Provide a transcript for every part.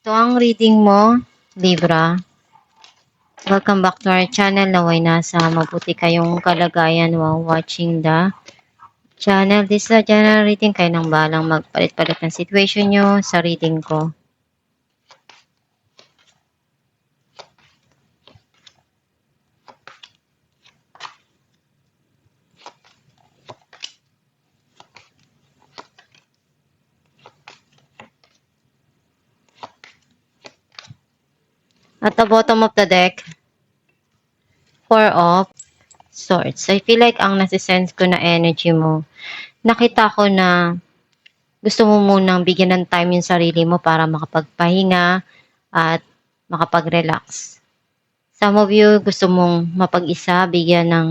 Ito ang reading mo, Libra. Welcome back to our channel. Naway nasa mabuti kayong kalagayan while watching the channel. This is a general reading. Kayo nang balang magpalit-palit ng situation nyo sa reading ko. At the bottom of the deck, Four of Swords. I feel like ang nasisense ko na energy mo, nakita ko na gusto mo munang bigyan ng time yung sarili mo para makapagpahinga at makapag-relax. Some of you gusto mong mapag-isa, bigyan ng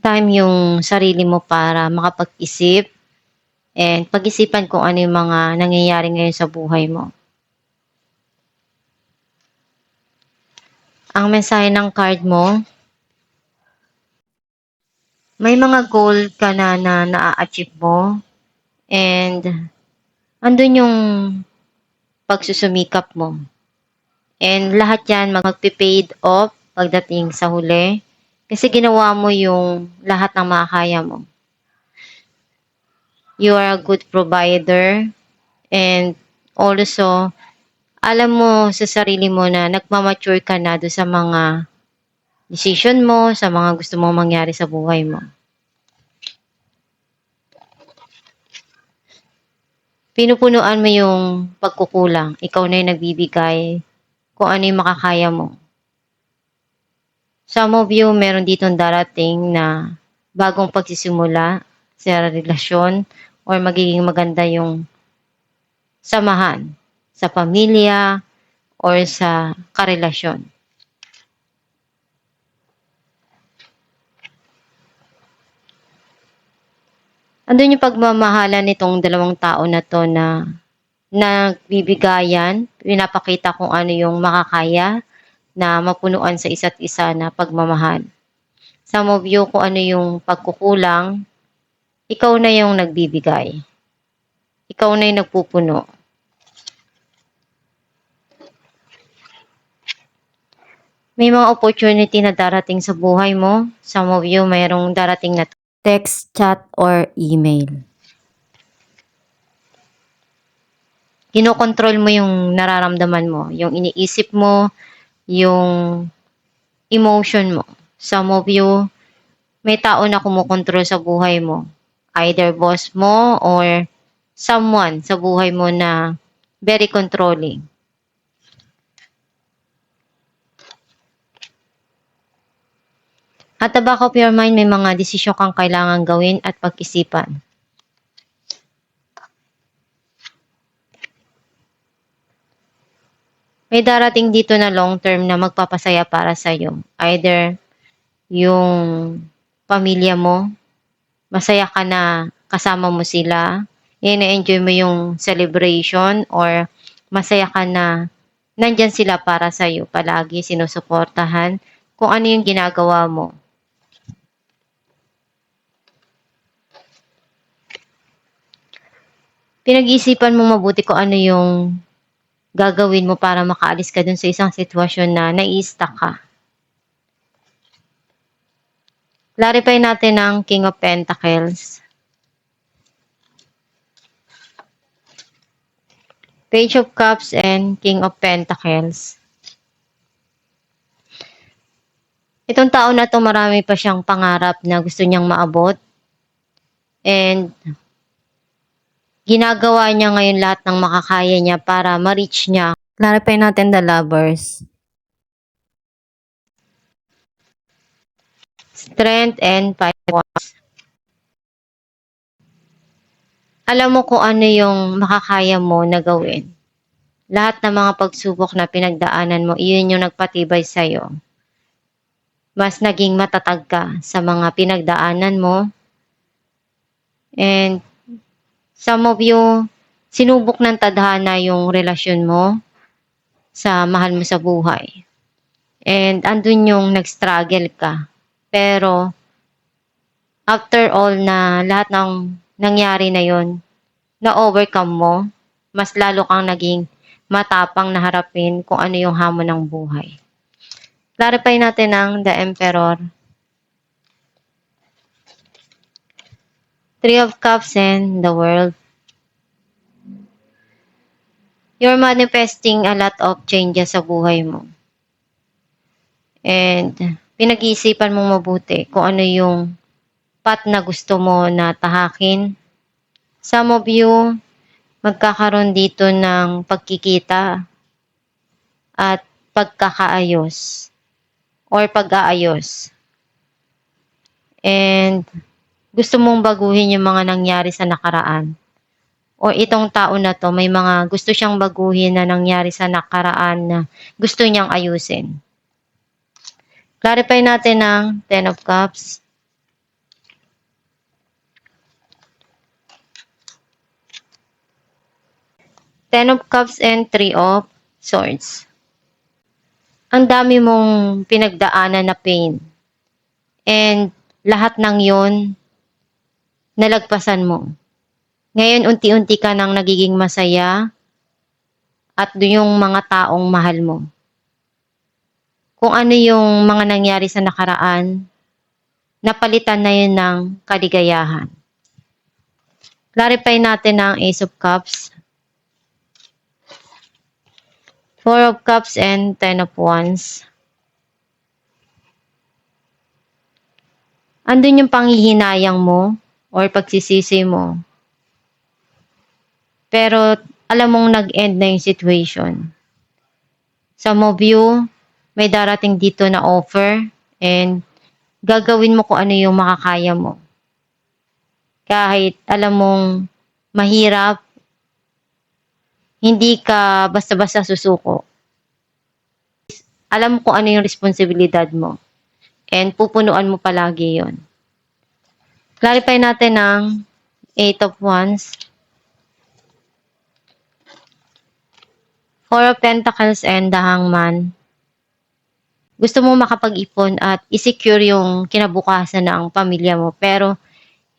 time yung sarili mo para makapag-isip and pag-isipan kung ano yung mga nangyayari ngayon sa buhay mo. Ang mensahe ng card mo, may mga goal ka na na-achieve mo and andun yung pagsusumikap mo. And lahat yan magpipaid off pagdating sa huli kasi ginawa mo yung lahat ng makakaya mo. You are a good provider and also alam mo sa sarili mo na nagmamature ka na doon sa mga decision mo, sa mga gusto mong mangyari sa buhay mo. Pinupunuan mo yung pagkukulang. Ikaw na yung nagbibigay kung ano yung makakaya mo. Some of you, meron ditong darating na bagong pagsisimula sa relasyon or magiging maganda yung samahan sa pamilya or sa karelasyon. Andun yung pagmamahalan nitong dalawang tao na to na nagbibigayan, pinapakita kung ano yung makakaya na mapunuan sa isa't isa na pagmamahal. Some of you, kung ano yung pagkukulang, ikaw na yung nagbibigay. Ikaw na yung nagpupuno. May mga opportunity na darating sa buhay mo. Some of you, mayroong darating na text, chat, or email. Kinokontrol mo yung nararamdaman mo, yung iniisip mo, yung emotion mo. Some of you, may tao na kumukontrol sa buhay mo. Either boss mo or someone sa buhay mo na very controlling. At the back of your mind, may mga desisyon kang kailangan gawin at pag-isipan. May darating dito na long term na magpapasaya para sa'yo. Either yung pamilya mo, masaya ka na kasama mo sila, ina-enjoy mo yung celebration, or masaya ka na nandyan sila para sa'yo, palagi sinusuportahan kung ano yung ginagawa mo. Pinag-iisipan mo mabuti kung ano yung gagawin mo para makaalis ka dun sa isang sitwasyon na nai-stuck ka. Clarify natin ang King of Pentacles. Page of Cups and King of Pentacles. Itong tao na to, marami pa siyang pangarap na gusto niyang maabot. And ginagawa niya ngayon lahat ng makakaya niya para ma-reach niya. Clarify natin the Lovers. Strength and Five of Wands. Alam mo kung ano yung makakaya mo na gawin. Lahat ng mga pagsubok na pinagdaanan mo, iyon yung nagpatibay sa'yo. Mas naging matatag ka sa mga pinagdaanan mo. And some of you, sinubok ng tadhana yung relasyon mo sa mahal mo sa buhay. And andun yung nag-struggle ka. Pero after all na lahat ng nangyari na yon, na-overcome mo, mas lalo kang naging matapang na harapin kung ano yung hamon ng buhay. Clarify natin ang The Emperor, Three of Cups, and the World. You're manifesting a lot of changes sa buhay mo. And pinag-iisipan mong mabuti kung ano yung path na gusto mo na tahakin. Some of you, magkakaroon dito ng pagkikita at pagkakaayos or pag-aayos. And gusto mong baguhin yung mga nangyari sa nakaraan. O itong tao na to, may mga gusto siyang baguhin na nangyari sa nakaraan na gusto niyang ayusin. Clarify natin ang Ten of Cups. Ten of Cups and Three of Swords. Ang dami mong pinagdaanan na pain. And lahat ng yon nalagpasan mo. Ngayon, unti-unti ka nang nagiging masaya at yung mga taong mahal mo. Kung ano yung mga nangyari sa nakaraan, napalitan na yun ng kaligayahan. Clarify natin ang Ace of Cups, Four of Cups, and Ten of Wands. Andun yung panghihinayang mo or pagsisisi mo. Pero alam mong nag-end na yung situation. Some of you, may darating dito na offer and gagawin mo kung ano yung makakaya mo. Kahit alam mong mahirap, hindi ka basta-basta susuko. Alam mo kung ano yung responsibilidad mo. And pupunuan mo palagi yon. Clarify natin ang Eight of Wands, Four of Pentacles, and the Hangman. Gusto mo makapag-ipon at i-secure yung kinabukasan ng pamilya mo, pero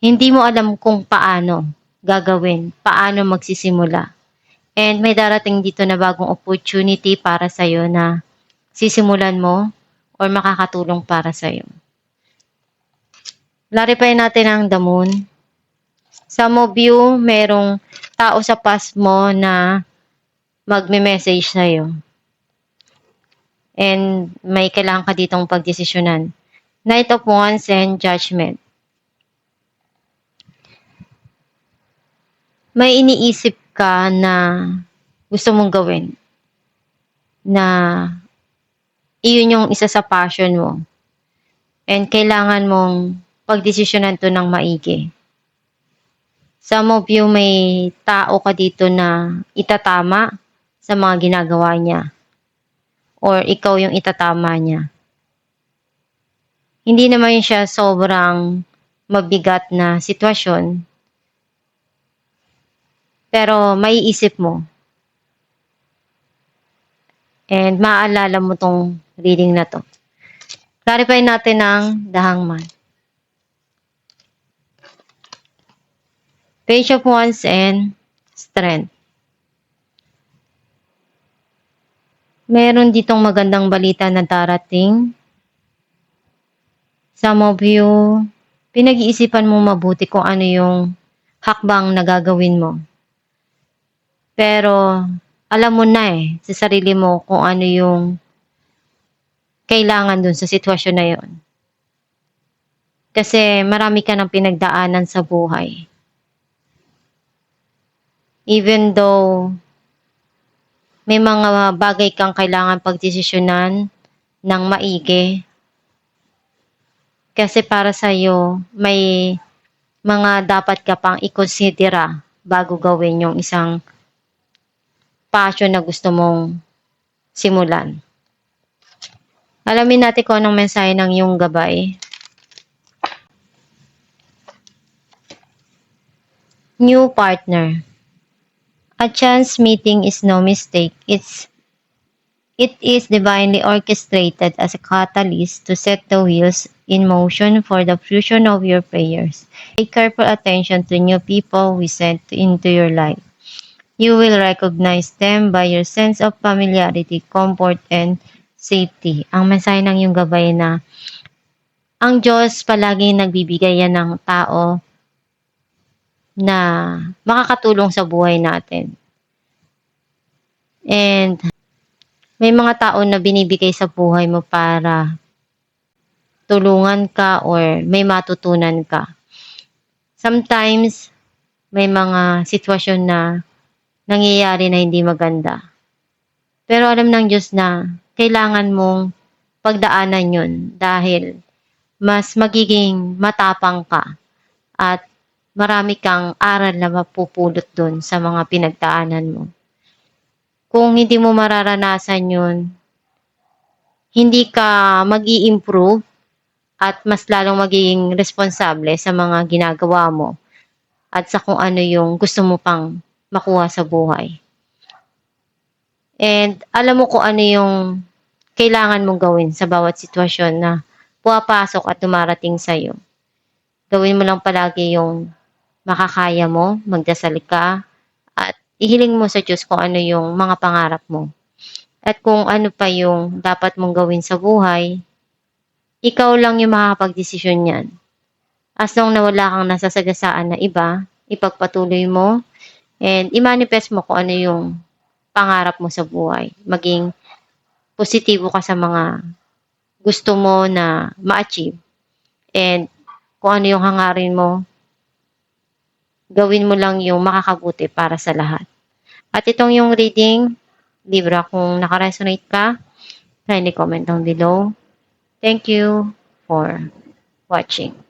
hindi mo alam kung paano gagawin, paano magsisimula. And may darating dito na bagong opportunity para sa'yo na sisimulan mo or makakatulong para sa'yo. Clarify natin ang The Moon. Some of you, merong tao sa past mo na magme-message sa'yo. And may kailangan ka ditong pagdesisyonan. Knight of Wands and Judgment. May iniisip ka na gusto mong gawin. Na iyon yung isa sa passion mo. And kailangan mong pagdesisyonan to ng maigi. Some of you, may tao ka dito na itatama sa mga ginagawa niya. Or ikaw yung itatama niya. Hindi naman siya sobrang mabigat na sitwasyon. Pero maiisip mo. And maaalala mo tong reading na to. Clarify natin ang The Hangman. Page of Wands and Strength. Meron ditong magandang balita na darating. Some of you, pinag-iisipan mo mabuti kung ano yung hakbang na gagawin mo. Pero alam mo na sa sarili mo kung ano yung kailangan dun sa sitwasyon na yon. Kasi marami ka ng pinagdaanan sa buhay. Even though may mga bagay kang kailangan pagdesisyonan ng maigi. Kasi para sa'yo, may mga dapat ka pang i-considera bago gawin yung isang passion na gusto mong simulan. Alamin natin kung anong mensahe ng iyong gabay. New partner. A chance meeting is no mistake. It is divinely orchestrated as a catalyst to set the wheels in motion for the fruition of your prayers. Pay careful attention to new people we send into your life. You will recognize them by your sense of familiarity, comfort, and safety. Ang mensahe ng iyong gabay na ang Diyos palagi nagbibigay yan ng tao na makakatulong sa buhay natin. And may mga tao na binibigay sa buhay mo para tulungan ka or may matutunan ka. Sometimes, may mga sitwasyon na nangyayari na hindi maganda. Pero alam ng Diyos na kailangan mong pagdaanan yun dahil mas magiging matapang ka at marami kang aral na mapupulot dun sa mga pinagdaanan mo. Kung hindi mo mararanasan yun, hindi ka mag-i-improve at mas lalong magiging responsable sa mga ginagawa mo at sa kung ano yung gusto mo pang makuha sa buhay. And alam mo kung ano yung kailangan mong gawin sa bawat sitwasyon na pumapasok at dumarating sa'yo. Gawin mo lang palagi yung makakaya mo, magdasal ka, at ihiling mo sa Diyos kung ano yung mga pangarap mo. At kung ano pa yung dapat mong gawin sa buhay, ikaw lang yung makakapag-desisyon yan. As long na wala kang nasasagasaan na iba, ipagpatuloy mo and i-manifest mo kung ano yung pangarap mo sa buhay. Maging positibo ka sa mga gusto mo na ma-achieve. And kung ano yung hangarin mo, gawin mo lang yung makakabuti para sa lahat. At itong yung reading, Libra, kung nakaresonate ka, kindly comment down below. Thank you for watching.